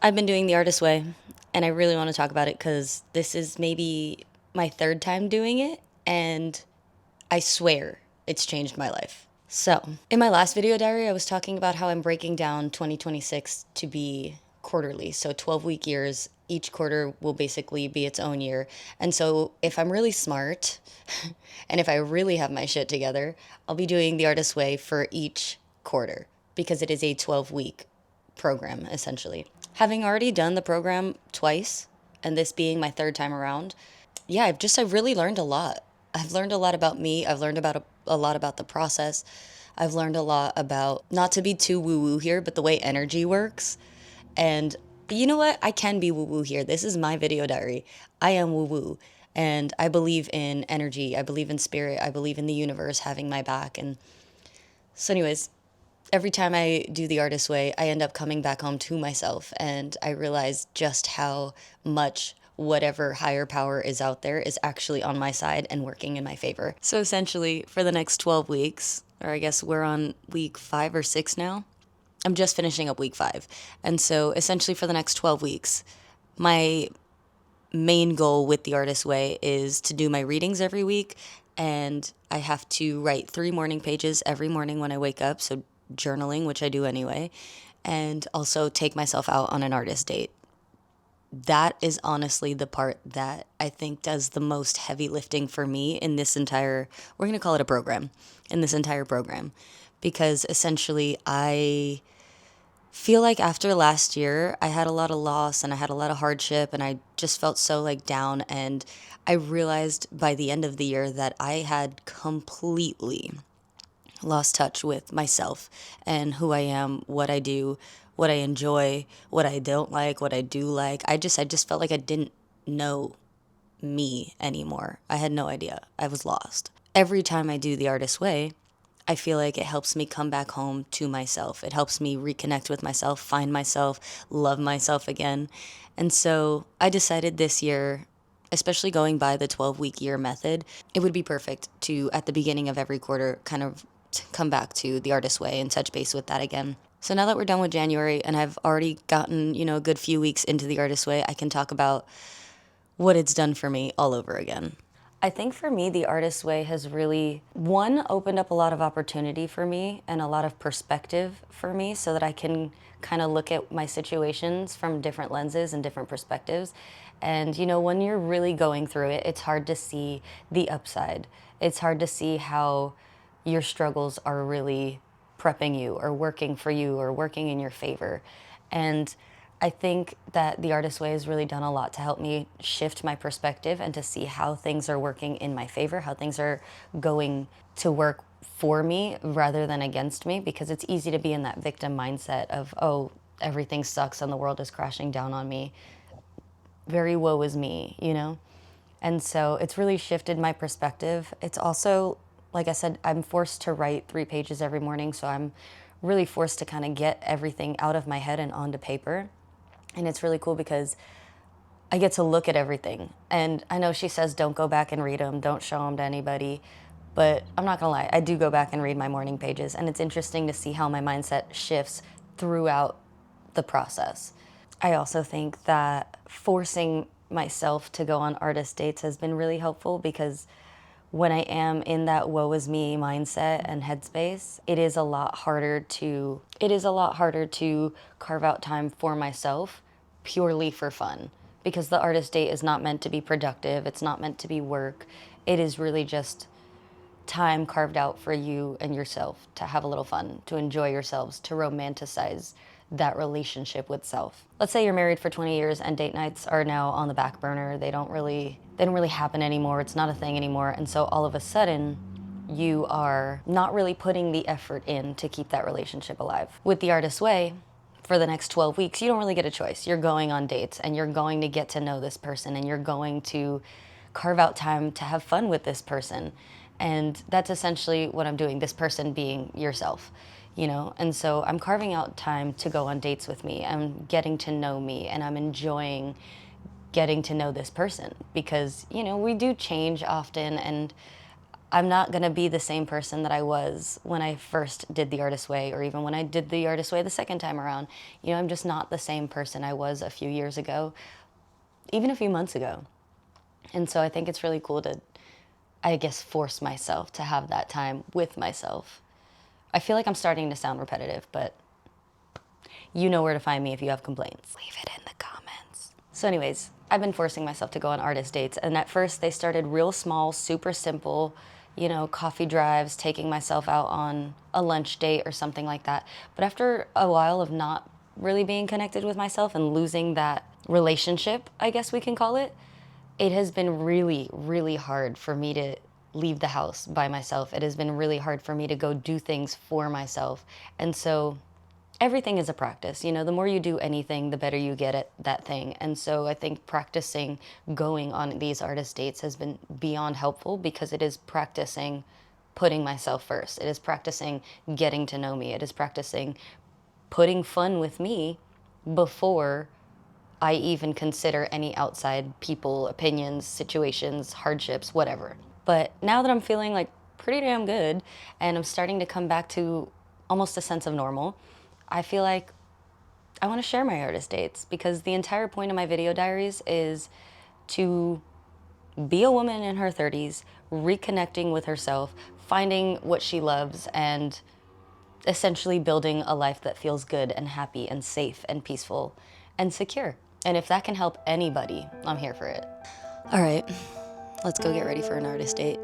I've been doing the artist way, and I really want to talk about it because this is maybe my third time doing it, and I swear it's changed my life. So, in my last video diary, I was talking about how I'm breaking down 2026 to be quarterly. So, 12-week years, each quarter will basically be its own year. And so, if I'm really smart and if I really have my shit together, I'll be doing the artist way for each quarter because it is a 12-week program, essentially. Having already done the program twice, and this being my third time around, yeah, I've really learned a lot. I've learned a lot about me. I've learned about a lot about the process. I've learned a lot about, not to be too woo woo here, but the way energy works. And you know what? I can be woo woo here. This is my video diary. I am woo woo. And I believe in energy. I believe in spirit. I believe in the universe having my back. And so, anyways, every time I do the artist way, I end up coming back home to myself, and I realize just how much whatever higher power is out there is actually on my side and working in my favor. So essentially, for the next 12 weeks, or I guess we're on week 5 or 6 now. I'm just finishing up week 5. And so essentially for the next 12 weeks, my main goal with the artist way is to do my readings every week, and I have to write 3 morning pages every morning when I wake up, so journaling, which I do anyway, and also take myself out on an artist date. That is honestly the part that I think does the most heavy lifting for me in this entire, we're going to call it a program, in this entire program, because essentially I feel like after last year, I had a lot of loss and I had a lot of hardship, and I just felt so like down. And I realized by the end of the year that I had completely lost touch with myself and who I am, what I do, what I enjoy, what I don't like, what I do like. I just felt like I didn't know me anymore. I had no idea. I was lost. Every time I do the artist way, I feel like it helps me come back home to myself. It helps me reconnect with myself, find myself, love myself again. And so I decided this year, especially going by the 12-week year method, it would be perfect to, at the beginning of every quarter, kind of come back to the artist way and touch base with that again. So now that we're done with January and I've already gotten, a good few weeks into the artist way, I can talk about what it's done for me all over again. I think for me, the artist way has really, one, opened up a lot of opportunity for me and a lot of perspective for me so that I can kind of look at my situations from different lenses and different perspectives. And, when you're really going through it, it's hard to see the upside. It's hard to see how your struggles are really prepping you or working for you or working in your favor. And I think that the artist way has really done a lot to help me shift my perspective and to see how things are working in my favor, how things are going to work for me rather than against me, because it's easy to be in that victim mindset of, oh, everything sucks and the world is crashing down on me. Very woe is me. And so it's really shifted my perspective. It's also, like I said, I'm forced to write 3 pages every morning, so I'm really forced to kind of get everything out of my head and onto paper. And it's really cool because I get to look at everything. And I know she says don't go back and read them, don't show them to anybody. But I'm not gonna lie, I do go back and read my morning pages. And it's interesting to see how my mindset shifts throughout the process. I also think that forcing myself to go on artist dates has been really helpful, because when I am in that woe is me mindset and headspace, it is a lot harder to carve out time for myself purely for fun, because the artist date is not meant to be productive. It's not meant to be work. It is really just time carved out for you and yourself to have a little fun, to enjoy yourselves, to romanticize that relationship with self. Let's say you're married for 20 years and date nights are now on the back burner. They don't really happen anymore. It's not a thing anymore. And so all of a sudden, you are not really putting the effort in to keep that relationship alive. With the artist way, for the next 12 weeks, you don't really get a choice. You're going on dates and you're going to get to know this person and you're going to carve out time to have fun with this person. And that's essentially what I'm doing, this person being yourself. And so I'm carving out time to go on dates with me. I'm getting to know me, and I'm enjoying getting to know this person because, we do change often, and I'm not gonna be the same person that I was when I first did The Artist Way, or even when I did The Artist Way the second time around. You know, I'm just not the same person I was a few years ago, even a few months ago. And so I think it's really cool to, I guess, force myself to have that time with myself. I feel like I'm starting to sound repetitive, but you know where to find me if you have complaints. Leave it in the comments. So anyways, I've been forcing myself to go on artist dates, and at first they started real small, super simple, you know, coffee drives, taking myself out on a lunch date or something like that. But after a while of not really being connected with myself and losing that relationship, I guess we can call it, it has been really, really hard for me to leave the house by myself. It has been really hard for me to go do things for myself. And so everything is a practice. You know, the more you do anything, the better you get at that thing. And so I think practicing going on these artist dates has been beyond helpful, because it is practicing putting myself first. It is practicing getting to know me. It is practicing putting fun with me before I even consider any outside people, opinions, situations, hardships, whatever. But now that I'm feeling like pretty damn good and I'm starting to come back to almost a sense of normal, I feel like I want to share my artist dates, because the entire point of my video diaries is to be a woman in her 30s, reconnecting with herself, finding what she loves, and essentially building a life that feels good and happy and safe and peaceful and secure. And if that can help anybody, I'm here for it. All right, let's go get ready for an artist date.